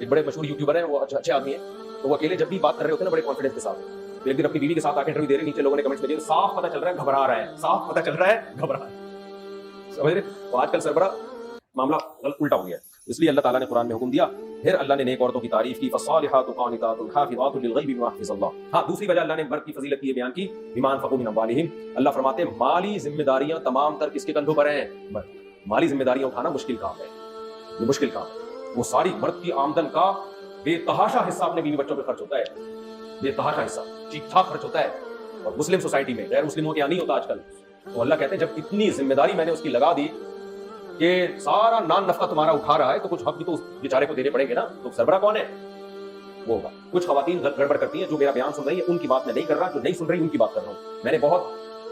ایک بڑے مشہور یوٹیوبر ہیں, وہ اچھے آدمی ہیں, تو وہ اکیلے جب بھی بات کر رہے ہوتے ہیں نا بڑے کانفیڈنس کے ساتھ, تو ایک دن اپنی بیوی کے ساتھ آ کے انٹرویو دے رہے, نیچے لوگوں نے کمنٹس میں دیا صاف پتہ چل رہا ہے گھبرا رہا ہے, صاف پتہ چل رہا ہے گھبرا رہا ہے. سمجھ رہے؟ تو آج کل سربراہ معاملہ الٹا ہو گیا ہے. اس لیے اللہ تعالیٰ نے قرآن میں حکم دیا. پھر اللہ نے نیک عورتوں کی تعریف کی, فالصالحات قانتات حافظات للغیب بما حفظ اللہ. ہاں دوسری وجہ اللہ نے مرد کی فضیلت یہ بیان کی, بما انفقوا من اموالہم. اللہ فرماتے ہیں مالی ذمہ داریاں تمام تر کس کے کندھوں پر ہیں؟ مرد. مالی ذمہ داریاں اٹھانا مشکل کام ہے, یہ مشکل کام ہے. وہ ساری مرد کی آمدن کا بے تحاشا حصہ اپنے بیوی بچوں پہ خرچ ہوتا ہے, بے تحاشا حصہ ٹھیک ٹھاک خرچ ہوتا ہے. اور مسلم سوسائٹی میں, غیر مسلموں کے یہاں نہیں ہوتا آج کل. تو اللہ کہتے ہیں جب اتنی ذمہ داری میں نے اس کی لگا دی کہ سارا نان نفقہ تمہارا اٹھا رہا ہے, تو کچھ حق بھی تو اس بیچارے کو دینے پڑیں گے نا. تو سربراہ کون ہے؟ وہ ہوگا. کچھ خواتین گڑبڑ کرتی ہیں, جو میرا بیان سن رہی ہے ان کی بات میں نہیں کر رہا, جو نہیں سن رہی ان کی بات کر رہا ہوں. میں نے بہت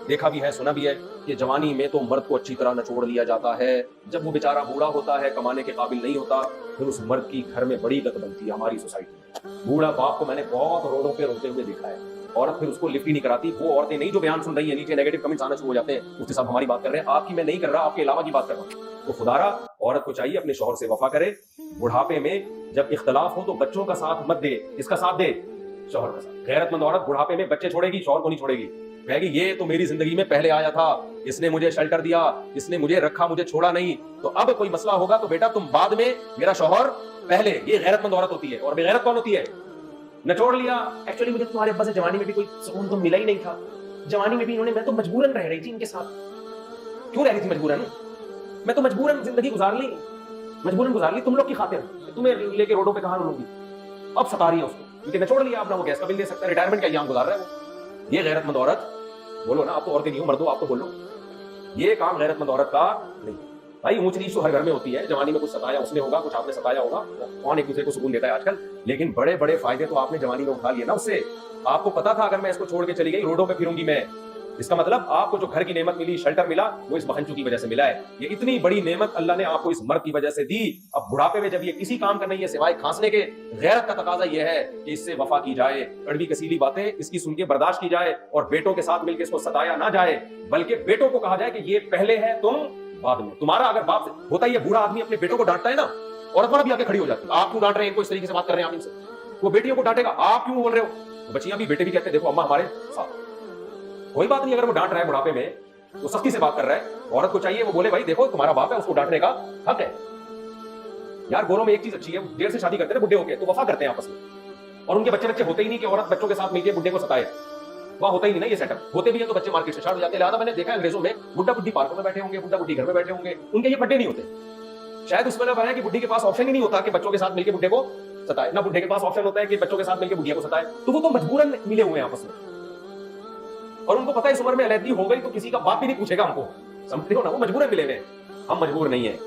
دیکھا بھی ہے, سنا بھی ہے کہ جوانی میں تو مرد کو اچھی طرح نچوڑ لیا جاتا ہے. جب وہ بیچارہ بوڑھا ہوتا ہے, کمانے کے قابل نہیں ہوتا, پھر اس مرد کی گھر میں بڑی گت بنتی ہے ہماری سوسائٹی میں. بوڑھا باپ کو میں نے بہت روڈوں پہ روتے ہوئے دیکھا ہے. عورت پھر اس کو لفٹ ہی نہیں کراتی. وہ عورتیں نہیں جو بیان سن رہی ہیں, نیچے نیگیٹو کمنٹس آنا شروع ہو جاتے ہیں, مفتی صاحب ہماری بات کر رہے ہیں, آپ کی میں نہیں کر رہا, آپ کے علاوہ کی بات کر رہا ہوں. تو خدارا عورت کو چاہیے اپنے شوہر سے وفا کرے. بڑھاپے میں جب اختلاف ہو تو بچوں کا ساتھ مت دے. کس کا ساتھ دے؟ شوہر کا ساتھ. غیرت مند عورت بڑھاپے میں بچے چھوڑے گی, شوہر کو نہیں چھوڑے گی. کہے گی یہ تو میری زندگی میں پہلے آیا تھا, اس نے مجھے شیلٹر دیا, اس نے مجھے رکھا, مجھے چھوڑا نہیں, تو اب کوئی مسئلہ ہوگا تو بیٹا تم بعد میں, میرا شوہر پہلے. یہ غیرت مند عورت ہوتی ہے. اور بے غیرت کون ہوتی ہے؟ نچوڑ لیا. ایکچولی مجھے تمہارے ابا سے جوانی میں بھی کوئی سکون تو ملا ہی نہیں تھا. جوانی میں بھی انہوں نے, میں تو مجبوراً رہ رہی تھی ان کے ساتھ. کیوں رہ رہی تھی مجبوراً؟ میں تو مجبوراً زندگی گزار لی, مجبوراً گزار لی تم لوگ کی خاطر. تمہیں لے کے روڈوں پہ کہاں رولوں گی؟ اب ستا رہی ہے اس کو کیونکہ نچوڑ لیا. آپ نہ وہ گیس کا بل دے سکتا ہے, ریٹائرمنٹ کا ایام گزار رہا ہے وہ. یہ غیرت مند عورت, بولو نا, آپ تو عورتیں نہیں ہو, مردو آپ تو بولو, یہ کام غیرت مند عورت کا نہیں. भाई ऊंच नीच तो हर घर में होती है, जवानी में कुछ सताया उसने होगा, कुछ आपने सताया होगा, कौन एक दूसरे को सुकून देता है आजकल, लेकिन बड़े बड़े फायदे तो आपने जवानी में उठा लिए ना उससे। आपको पता था अगर मैं इसको छोड़ के चली गई रोडों पे फिरूंगी मैं, इसका मतलब आपको जो घर की नेमत मिली, शेल्टर मिला, वो इस बहनचू की वजह से मिला है। ये इतनी बड़ी नेमत अल्लाह ने आपको इस मर्द की वजह से दी। अब बुढ़ापे में जब ये किसी काम का नहीं है सिवाय खांसने के, गैरत का तकाजा ये है कि इससे वफा की जाए, कड़वी कसीली बातें इसकी सुन के बर्दाश्त की जाए, और बेटों के साथ मिलकर इसको सताया ना जाए, बल्कि बेटों को कहा जाए कि ये पहले है, तुम बाद में। तुम्हारा अगर बाप से होता है, ये बूढ़ा आदमी अपने बेटों को डांटता है ना, औरत वाला भी आके खड़ी हो जाती है, आप क्यों डांट रहे हैं इनको, इस तरीके से बात कर रहे हैं आप इनसे। वो बेटियों को डांटेगा, आप क्यों बोल रहे हो, तो बच्चियां भी बेटे भी कहते हैं देखो अम्मा हमारे साथ। कोई बात नहीं, अगर वो डांट रहा है बुढ़ापे में, वो सख्ती से बात कर रहा है, औरत को चाहिए वो बोले भाई देखो तुम्हारा बाप है, उसको डांटने का हक है। यार गोरों में एक चीज अच्छी है, देर से शादी करते हैं बुढ़े होके तो वफा करते हैं आपस में, और उनके बच्चे होते ही नहीं कि औरत बच्चों के साथ मिलकर बुढ़े को सताए, वहां होता ही नहीं ना ये सेटअप। होते भी है तो बच्चे मार्केट से स्टार्ट हो जाते हैं। लिहाजा मैंने देखा है अंग्रेजों में बुढ़ा बुढ़ी पार्कों में बैठे होंगे, बुढ़ा बुढ़ी घर में बैठे होंगे, उनके ये बड्डे नहीं होते। शायद उसमें ना है कि बुढ़ी के पास ऑप्शन ही नहीं होता कि बच्चों के साथ मिलकर बुढ़े को सताए, ना बुढ़े के पास ऑप्शन होता है कि बच्चों के साथ मिलकर बुढ़िया को सताए, तो वो तो मजबूरन मिले हुए हैं आपस में, और उनको पता है इस उम्र में अलैदगी हो गई तो किसी का बाप भी नहीं पूछेगा हमको, समझते हो ना, वो मजबूरन मिले हुए। हम मजबूर नहीं है।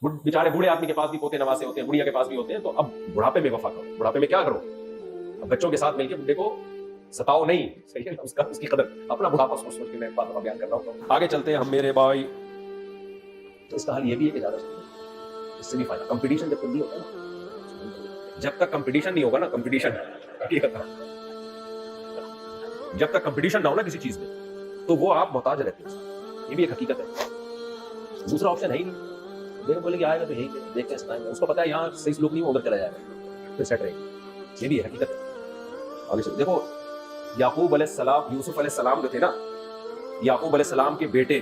बेचारे बूढ़े आदमी के पास भी पोते नवासे होते हैं, बुढ़िया के पास भी होते हैं, तो अब बुढ़ापे में वफा करो। बुढ़ापे में क्या करो, अब बच्चों के साथ मिलकर बुढ़े को सताओ नहीं, सही है, उसका उसकी कदर, अपना बुढ़ापा सोच सोच के मैं बात का बयान कर रहा हूँ। आगे चलते हैं हम मेरे भाई। तो इसका हाल ये भी है कि ज्यादा इससे भी फायदा, कंपटीशन जब नहीं होता ना, जब तक कंपटीशन नहीं होगा ना, कंपटीशन जब तक कंपटीशन ना हो ना किसी चीज में, तो वो आप मोहताज रहते हैं, ये भी एक हकीकत है। दूसरा ऑप्शन है ही नहीं, देखो बोले कि आएगा तो यही देखते हैं, उसको पता है यहाँ सही लोग नहीं, उधर चला जाएगा, फिर सेट रहेगी, ये भी है हकीकत है। आगे देखो याकूब अलैहिस्सलाम, यूसुफ अलैहिस्सलाम जो थे ना, याकूब अलैहिस्सलाम के बेटे,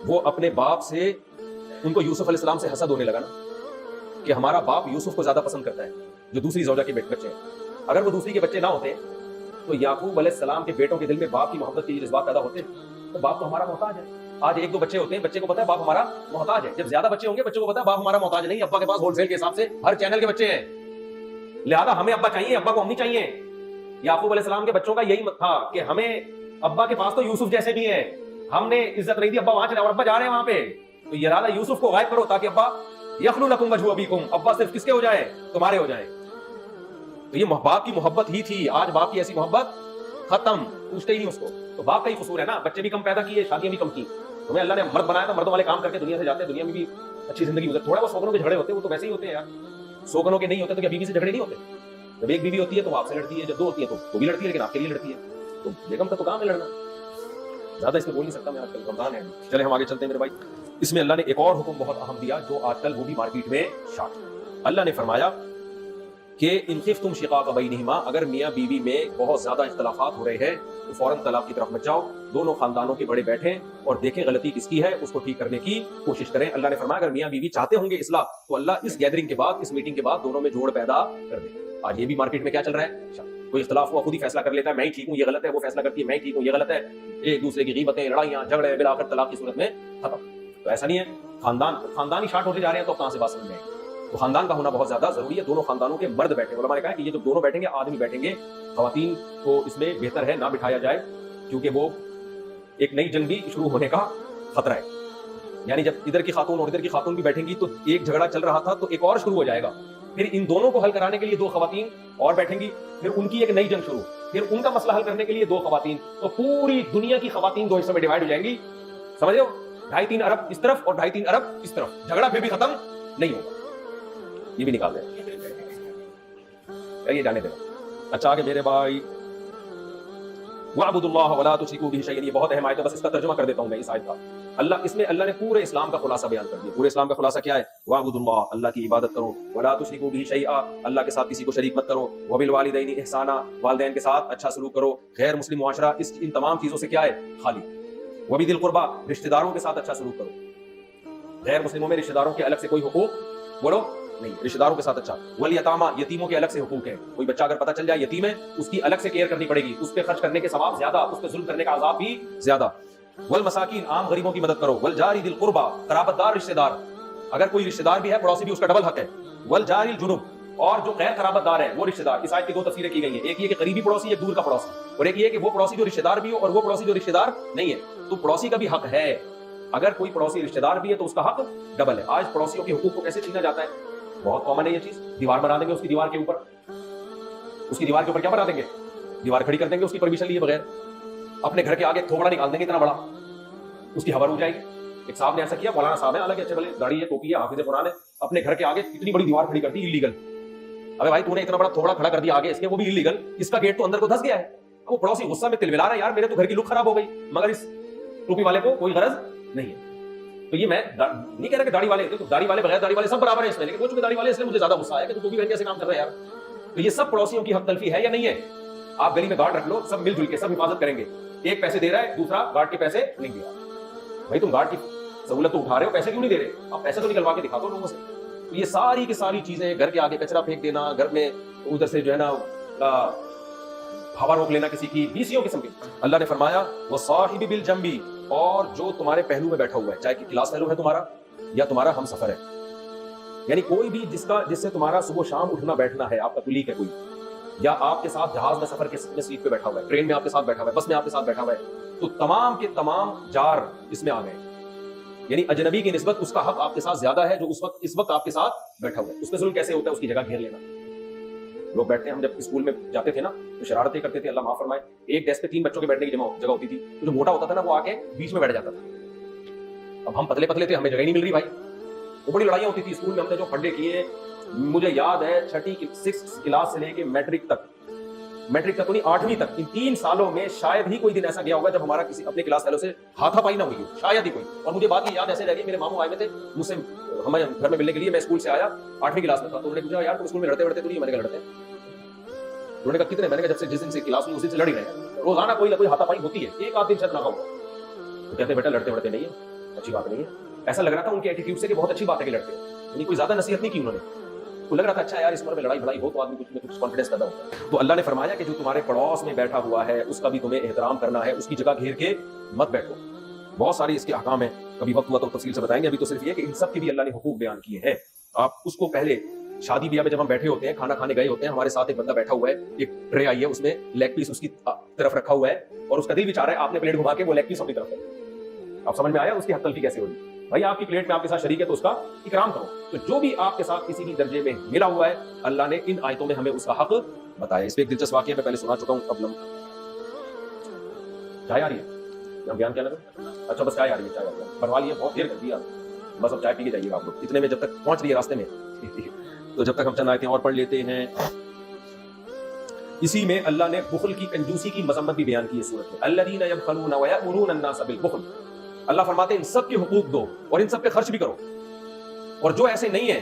वो अपने बाप से, उनको यूसुफ अलैहिस्सलाम से हसद होने लगा ना कि हमारा बाप यूसुफ को ज्यादा पसंद करता है, जो दूसरी ज़ौजा के बच्चे हैं। अगर वो दूसरी के बच्चे ना होते तो याकूब अलैहिस्सलाम के बेटों के दिल में बाप की मोहब्बत के जज्बात पैदा होते, तो बाप तो हमारा मोहताज है। आज एक दो बच्चे होते हैं, बच्चे को पता है बाप हमारा मोहताज है, जब ज्यादा बच्चे होंगे बच्चों को पता है बाप हमारा मोहताज नहीं, अब्बा के पास होलसेल के हिसाब से हर चैनल के बच्चे हैं, लिहाजा हमें अब्बा चाहिए, अब्बा को हम नहीं चाहिए। याकूब अलैहिस्सलाम के बच्चों का यही मत था कि हमें अब्बा के पास तो यूसुफ जैसे भी है, हमने इज्जत नहीं दी, अब्बा वहां चले और अब्बा जा रहे हैं वहां पे, तो ये इरादा यूसुफ को गायब करो ताकि अब्बा यखलू लकुम वजहु अबीकुम, अब्बा सिर्फ किसके हो जाए, तुम्हारे हो जाए। तो ये बाप की मोहब्बत ही थी, आज बाप की ऐसी मोहब्बत खत्म, पूछते ही नहीं उसको, तो बाप का ही कसूर है ना। बच्चे भी कम पैदा किए, शादियां भी कम की, तुम्हें अल्लाह ने मर्द बनाया था, मर्दों वाले काम करके दुनिया से जाते हैं, दुनिया में भी अच्छी जिंदगी गुजर। थोड़ा वो सौगनों के झगड़े होते हैं, वो तो वैसे ही होते हैं यार, सौगनों के नहीं होते तो क्या बीवी से झगड़े नहीं होते? जब एक बीवी होती है तो वो आपसे लड़ती है, जब दो होती है तो वो भी लड़ती है, लेकिन आपके लिए लड़ती है, तो बेगम का तो काम है लड़ना। ज्यादा इसमें बोल नहीं सकता मैं, आजकल रमजान है। चले हम आगे चलते हैं मेरे भाई। इसमें अल्लाह ने एक और हुक्म बहुत अहम दिया, जो आजकल वो भी मार्केट में शार्ट। अल्लाह ने फरमाया कि इन खिफ्तुम शिकाक बैनहिमा, अगर मियाँ बीवी में बहुत ज्यादा इख्तलाफात हो रहे हैं तो फौरन तलाक की तरफ मत जाओ, दोनों खानदानों के बड़े बैठें और देखें गलती किसकी है, उसको ठीक करने की कोशिश करें। अल्लाह ने फरमाया अगर मियाँ बीवी चाहते होंगे इस्लाह, तो अल्लाह इस गैदरिंग के बाद, इस मीटिंग के बाद दोनों में जोड़ पैदा कर दे। आज ये भी मार्केट में क्या चल रहा है, कोई इख्तलाफ हुआ खुद ही फैसला कर लेता है, मैं ही ठीक हूँ ये गलत है, वो फैसला करती है मैं ही ठीक हूँ ये गलत है, एक दूसरे की गीबतें, लड़ाइयां, झगड़े, बिल आखिर तलाक की सूरत में खत्म। तो ऐसा नहीं है, खानदान ही शार्ट होते जा रहे हैं, तो कहां से बात समझ में आएगी? तो खानदान का होना बहुत ज्यादा जरूरी है, दोनों खानदानों के मर्द बैठे। उलमा ने कहा कि ये जब दोनों बैठेंगे, आदमी बैठेंगे, खवातीन को इसमें बेहतर है ना बिठाया जाए, क्योंकि वो एक नई जंग भी शुरू होने का खतरा है। यानी जब इधर की खातून और इधर की खातून भी बैठेंगी तो एक झगड़ा चल रहा था तो एक और शुरू हो जाएगा, फिर इन दोनों को हल कराने के लिए दो खवातीन और बैठेंगी, फिर उनकी एक नई जंग शुरू, फिर उनका मसला हल करने के लिए दो खवातीन, तो पूरी दुनिया की खवातीन दो हिस्सों में डिवाइड हो जाएंगी, समझ रहे हो? 2.5-3 अरब इस तरफ और 2.5-3 अरब इस तरफ, झगड़ा फिर भी खत्म नहीं होगा। ये भी निकाल दें, ये जाने देना। अच्छा आगे मेरे भाई, वअबुदुल्लाह वला तुश्रिकू बिही शैअन, ये बहुत अहम आयत है, बस इसका तर्जुमा कर देता हूं मैं इस आयत का। अल्लाह ने पूरे इस्लाम का खुलासा बयान कर दिया। पूरे इस्लाम का खुलासा क्या है? वअबुदुल्लाह, अल्लाह की इबादत करो, वला तुश्रिकू बिही शैआ, अल्लाह के साथ किसी को शरीक मत करो, वबिल वालिदैनि इहसाना, वालिदैन के साथ अच्छा सलूक करो, गैर मुस्लिम मुआशरा, इन तमाम चीजों से क्या है खाली, वबिदिल कुर्बा, रिश्तेदारों के साथ अच्छा सलूक करो। गैर मुस्लिमों में रिश्तेदारों के अलग से कोई हुकूक बोलो नहीं, रिश्तेदारों के साथ अच्छा। वल यतामा, यतीमों के अलग से हुकूक है, कोई बच्चा अगर पता चल जाए यतीम है, उसकी अलग से केयर करनी पड़ेगी, उस पे खर्च करने के सवाब ज्यादा, उस पे जुल्म करने का अजाब भी ज्यादा। वल मसाकीन, आम गरीबों की मदद करो। वल जारी दिल कुर्बा, कराबतदार रिश्तेदार, अगर कोई रिश्तेदार भी है पड़ोसी भी, उसका डबल हक है। वल जारिल जुनुब, और जो गैर कराबतदार है वो रिश्तेदार। इस आयत की दो तफसीरें की गई है, एक ये कि करीबी पड़ोसी, एक दूर का पड़ोसी, और एक ये कि वो पड़ोसी जो रिश्तेदार भी हो और वो पड़ोसी जो रिश्तेदार नहीं है। तो पड़ोसी का भी हक है, अगर कोई पड़ोसी रिश्तेदार भी है तो उसका हक डबल है। आज पड़ोसियों के हुकूक को कैसे छीना जाता है, बहुत कॉमन है ये चीज। दीवार बना देंगे उसकी दीवार के ऊपर, उसकी दीवार के ऊपर क्या बना देंगे, दीवार खड़ी कर देंगे उसकी परमिशन लिए बगैर। अपने घर के आगे थोबड़ा निकाल देंगे इतना बड़ा, उसकी हवा रुक जाएगी। एक साहब ने ऐसा किया, मौलाना साहब है, हालांकि अच्छे भले दाढ़ी है, टोपी है, हाफिज कुरान है, अपने घर के आगे इतनी बड़ी दीवार खड़ी कर दी इलीगल। अबे भाई तूने इतना बड़ा थोबड़ा खड़ा कर दिया आगे इसके, वो भी इलीगल, इसका गेट तो अंदर को धस गया है। अब वो पड़ोसी गुस्सा में तिलमिला रहा है, यार मेरे तो घर की लुक खराब हो गई, मगर इस टोपी वाले को कोई गरज नहीं है। तो ये मैं नहीं कह रहा कि दाढ़ी वाले, तो दाढ़ी वाले बगैर दाढ़ी वाले सब बराबर है इसमें, लेकिन वो चूंकि दाढ़ी वाले इसलिए मुझे ज्यादा गुस्सा आया कि तू टोपी पहन के ऐसे काम कर रहा है यार। तो ये सब पड़ोसियों की हक तलफी है या नहीं है? आप गली में गार्ड रख लो, सब मिलजुल के सब हिफाजत करेंगे। एक पैसे दे रहा है, दूसरा गार्ड के पैसे नहीं दे रहा। भाई तुम गार्ड की सहूलत तो उठा रहे हो, पैसे क्यों नहीं दे रहे? आप पैसे तो निकलवा के दिखा दो लोगों से। तो ये सारी की सारी चीजें, घर के आगे कचरा फेंक देना, घर में उधर से जो है ना हवा रोक लेना किसी की, बीसियों किस्म की। अल्लाह ने फरमाया वो साहिबी बिल जंबी, और जो तुम्हारे पहलू में बैठा हुआ है, चाहे कि क्लास फेलो है तुम्हारा या तुम्हारा हम सफर है, यानी कोई भी जिससे तुम्हारा सुबह शाम उठना बैठना है, आपका कुलीग है कोई, या आपके साथ जहाज में सफर के सीट पे बैठा हुआ है, ट्रेन में आपके साथ बैठा हुआ है, बस में आपके साथ बैठा हुआ है, तो तमाम के तमाम जार इसमें आ गए। यानी अजनबी की निस्बत उसका हक आपके साथ ज्यादा है जो इस वक्त आपके साथ बैठा हुआ है। उसमें जुल्म कैसे होता है, उसकी जगह घेर लेना। लोग बैठते हैं, हम जब स्कूल में जाते थे ना तो शरारतें करते थे, अल्लाह माफ फरमाए, एक डेस्क पे 3 बच्चों के बैठने की जगह होती थी, तो जो मोटा होता था ना वो आके बीच में बैठ जाता था। अब हम पतले पतले थे, हमें जगह नहीं मिल रही भाई। वो बड़ी लड़ाइयां होती थी स्कूल में, हमने जो फंडे किए, मुझे याद है 6th क्लास से लेके मैट्रिक तक तो नहीं 8वीं तक, इन 3 सालों में शायद ही कोई दिन ऐसा गया होगा जब हमारा किसी अपने क्लास फेलो से हाथापाई ना हुई हो, शायद ही कोई। और मुझे बात की याद ऐसे रह गई, मेरे मामू आए हुए थे मुझसे हमारे घर में मिलने के लिए, मैं स्कूल से आया 8वीं क्लास में था, तो उन्होंने पूछा यार तुम स्कूल में लड़ते तो नहीं? मैंने कहा लड़ते। उन्होंने कहा कितने? मैंने कहा जब से जिस दिन से क्लास हुई उस दिन से लड़ ही रहे हैं, रोजाना कोई ना कोई हाथापाई होती है, एक आध दिन शायद ना हो। तो कहते बेटा लड़ते नहीं है, अच्छी बात नहीं है। ऐसा लग रहा था उनके एटीट्यूड से कि बहुत अच्छी बात है कि लड़ते हो, यानी कोई ज्यादा नसीहत नहीं की उन्होंने, तो लग रहा था अच्छा यार इस उम्र में लड़ाई बड़ाई हो तो आदमी कुछ में कुछ कॉन्फिडेंस पैदा होता है। तो अल्लाह ने फरमाया कि जो तुम्हारे पड़ोस में बैठा हुआ है उसका भी तुम्हें एहतराम करना है, उसकी जगह घेर के मत बैठो। बहुत सारी इसके अहकाम है, कभी वक्त हुआ तो तफसील से बताएंगे। अभी तो सिर्फ ये कि इन सब के भी अल्लाह ने हुकूक बयान किए हैं। आप उसको पहले शादी ब्याह में जब हम बैठे होते हैं, खाना खाने गए होते हैं, हमारे साथ एक बंदा बैठा हुआ है, एक ट्रे आई है उसमें लेग पीस उसकी तरफ रखा हुआ है और उसका दिल भी चाह रहा है आपने प्लेट घुमा के वो लेग पीस अपनी तरफ है। आप समझ में आया उसकी हक तलफी कैसे होगी? भाई आपकी प्लेट में आपके साथ शरीक है तो उसका इकराम करो। तो जो भी आपके साथ किसी भी दर्जे में मिला हुआ है, अल्लाह ने इन आयतों में हमें उसका हक बताया। इस पे एक दिलचस्प वाकया मैं पहले सुना चुका हूं। अब चाय आ रही है, बयान क्या लगा? अच्छा बस चाय आ रही है, चाय बनवा लिया, बहुत देर कर दिया, बस अब चाय पी के जाइएगा आप लोग। इतने में जब तक पहुंच रही है रास्ते में तो जब तक हम चंद आयतें और पढ़ लेते हैं। इसी में अल्लाह ने बुखल की, कंजूसी की मजम्मत भी बयान की है सूरत में। अल्लज़ीना यबखलूना व यअमुरूना अन्नास बिल बुखल। अल्लाह फरमाते हैं इन सब के हुकूक दो और इन सब पे खर्च भी करो, और जो ऐसे नहीं है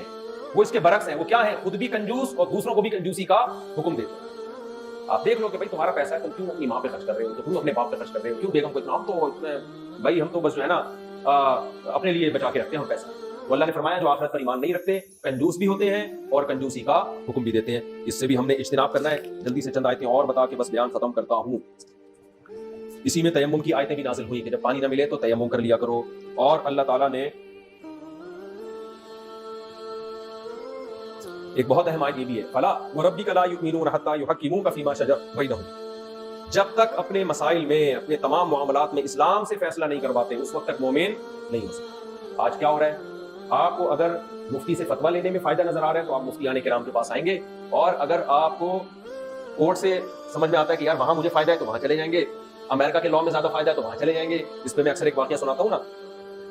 वो इसके बरक्स है। वो क्या है? खुद भी कंजूस और दूसरों को भी कंजूसी का हुक्म देते हैं। आप देख लो कि भाई तुम्हारा पैसा है, तुम क्यों अपनी माँ पे खर्च कर रहे हो, तो तुम अपने बाप पे खर्च कर रहे हो, क्यों बेगम को इतना? हम तो इतने भाई, हम तो बस जो है ना अपने लिए बचा के रखते हैं हम पैसा। तो अल्लाह ने फरमाया जो आखिरत पर ईमान नहीं रखते कंजूस भी होते हैं और कंजूसी का हुक्म भी देते हैं। इससे भी हमने इज्तिनाब करना है। जल्दी से चंद आयतें और बता के बस बयान खत्म करता हूँ। इसी में तयम्मुम की आयतें भी नाजिल हुई कि जब पानी ना मिले तो तयम्मुम कर लिया करो। और अल्लाह ताला ने एक बहुत अहम आयत ये भी है, फला वरब्बिका ला युमिनूना हत्ता युहक्किमूका फीमा शजर बैनहुम। जब तक अपने मसाइल में, अपने तमाम मामलात में इस्लाम से फैसला नहीं करवाते उस वक्त तक मोमिन नहीं हो सकते। आज क्या हो रहा है? आपको अगर मुफ्ती से फतवा लेने में फायदा नजर आ रहा है तो आप मुफ्तियाने किराम के पास आएंगे, और अगर आपको कोर्ट से समझ में आता है कि यार वहां मुझे फायदा है तो वहां चले जाएंगे, अमेरिका के लॉ में ज्यादा फायदा है तो वहां चले जाएंगे। इस पे मैं अक्सर एक वाकया सुनाता हूँ ना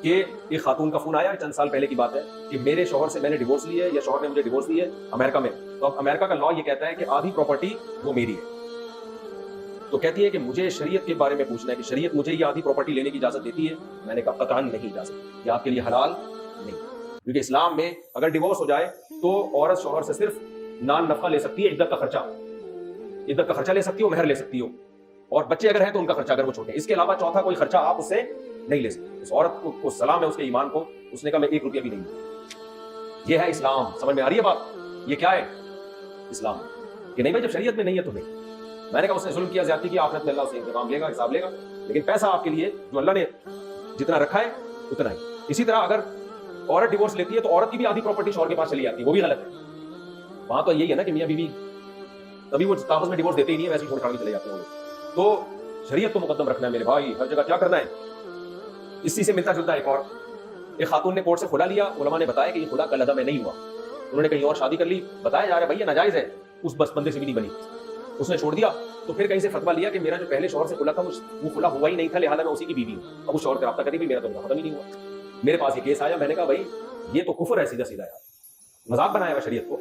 कि एक खातून का फोन आया, चंद साल पहले की बात है, कि मेरे शौहर से मैंने डिवोर्स ली है या शौहर ने मुझे डिवोर्स ली है अमेरिका में। तो अब अमेरिका का लॉ ये कहता है कि आधी प्रॉपर्टी वो मेरी है। तो कहती है कि मुझे शरीयत के बारे में पूछना है कि शरीयत मुझे ये आधी प्रॉपर्टी लेने की इजाजत देती है। मैंने कहा कतई नहीं इजाजत, ये आपके लिए हलाल नहीं, क्योंकि इस्लाम में अगर डिवोर्स हो जाए तो औरत शौहर से सिर्फ नान नफा ले सकती है, इद्दत का खर्चा ले सकती हो, मेहर ले सकती हो, और बच्चे अगर हैं तो उनका खर्चा अगर वो छोटे। इसके अलावा चौथा कोई खर्चा आप उससे नहीं ले सकते। उस औरत को सलाम है उसके ईमान को, उसने कहा मैं 1 रुपया भी नहीं। ये है इस्लाम। समझ में आ रही है बात? ये क्या है इस्लाम? कि नहीं भाई जब शरीयत में नहीं है तो नहीं। मैंने कहा उसने जुल्म किया, ज्यादती की, आखिरत में अल्लाह उसे इंतकाम लेगा, हिसाब लेगा, लेकिन पैसा आपके लिए जो अल्लाह ने जितना रखा है उतना ही। इसी तरह अगर औरत डिवोर्स लेती है तो औरत की भी आधी प्रॉपर्टी शौहर के पास चली जाती है, वो भी गलत है। वहां तो यही है ना कि मियां बीवी तभी वो आपस में डिवोर्स देते ही नहीं है, वैसे छोड़ छाड़ के चले जाते हैं। तो शरीयत को मुकद्दम रखना है मेरे भाई, हर जगह क्या करना है? इसी से मिलता जुलता एक और, एक खातून ने कोर्ट से खुला लिया, उलमा ने बताया कि ये खुला कल अदा में नहीं हुआ, उन्होंने कहीं और शादी कर ली, बताया जा रहा है भैया नाजायज है, उस बस बंदे से भी नहीं बनी, उसने छोड़ दिया। तो फिर कहीं से फतवा लिया कि मेरा जो पहले शौहर से खुला था वो खुला हुआ ही नहीं था, लिहाजा मैं उसी की बीवी हूँ। अब उस शौहर से राब्ता करी भी, मेरा तो खत्म ही नहीं हुआ। मेरे पास ये केस आया, मैंने कहा भाई ये तो कुफर है सीधा सीधा यार, मजाक बनाया हुआ शरीयत को।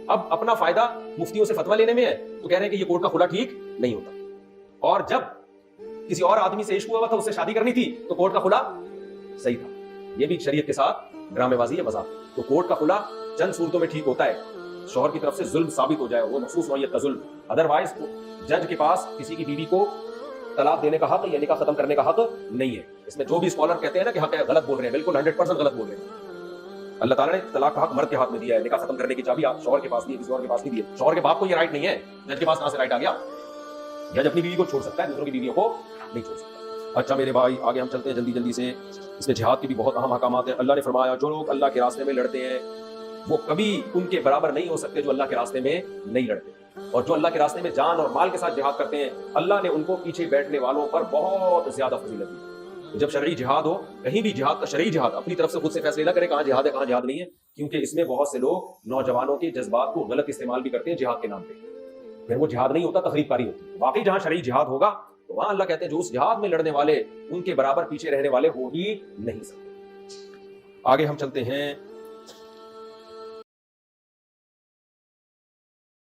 अब अपना फायदा मुफ्तियों से फतवा लेने में है तो कह रहे हैं कि ये कोर्ट का खुला ठीक नहीं होता, और जब किसी और आदमी से इश्क हुआ था, उससे शादी करनी थी, तो कोर्ट का खुला सही था। ये भी शरीयत के साथ ड्रामेबाजी है, मजाक। तो कोर्ट का खुला चंद सूरतों में ठीक होता है, शौहर की तरफ से जुल्म साबित हो जाए, वो महसूस नौयत का जुल्म, अदरवाइज जज के पास किसी की बीवी को तलाक देने का हक या निकाह खत्म करने का हक नहीं है। इसमें जो भी स्कॉलर कहते हैं ना कि हक है, गलत बोल रहे हैं, बिल्कुल 100% गलत बोल रहे हैं। अल्लाह ताला ने तलाक का हक मर्द के हाथ में दिया है, निकाह खत्म करने की चाबी शौहर के पास नहीं है, किसी और के पास नहीं दी है। शौहर के बाप को ये राइट नहीं है, जज के पास कहां से राइट आ गया? जज अपनी बीवी को छोड़ सकता है, दूसरों की बीवियों को नहीं छोड़ सकता। अच्छा मेरे भाई, आगे हम चलते हैं जल्दी जल्दी से। इसमें जिहाद के भी बहुत अहम अहकामात हैं। अल्लाह ने फरमाया जो लोग अल्लाह के रास्ते में लड़ते हैं वो कभी उनके बराबर नहीं हो सकते जो अल्लाह के रास्ते में नहीं लड़ते, और जो अल्लाह के रास्ते में जान और माल के साथ जिहाद करते हैं, अल्लाह ने उनको पीछे बैठने वालों पर बहुत ज्यादा फजीलत दी। तो जब शरई जिहाद हो, कहीं भी जिहाद का शरई जिहाद, अपनी तरफ से खुद से फैसले ना करें कहाँ जिहाद है कहाँ जिहाद नहीं है, क्योंकि इसमें बहुत से लोग नौजवानों के जज्बात को गलत इस्तेमाल भी करते हैं जिहाद के नाम पे, फिर वो जिहाद नहीं होता, तखरीबकारी होती है। वाकई जहां शरई जिहाद होगा तो वहां अल्लाह कहते हैं जो उस जिहाद में लड़ने वाले उनके बराबर पीछे रहने वाले हो ही नहीं सकते। आगे हम चलते हैं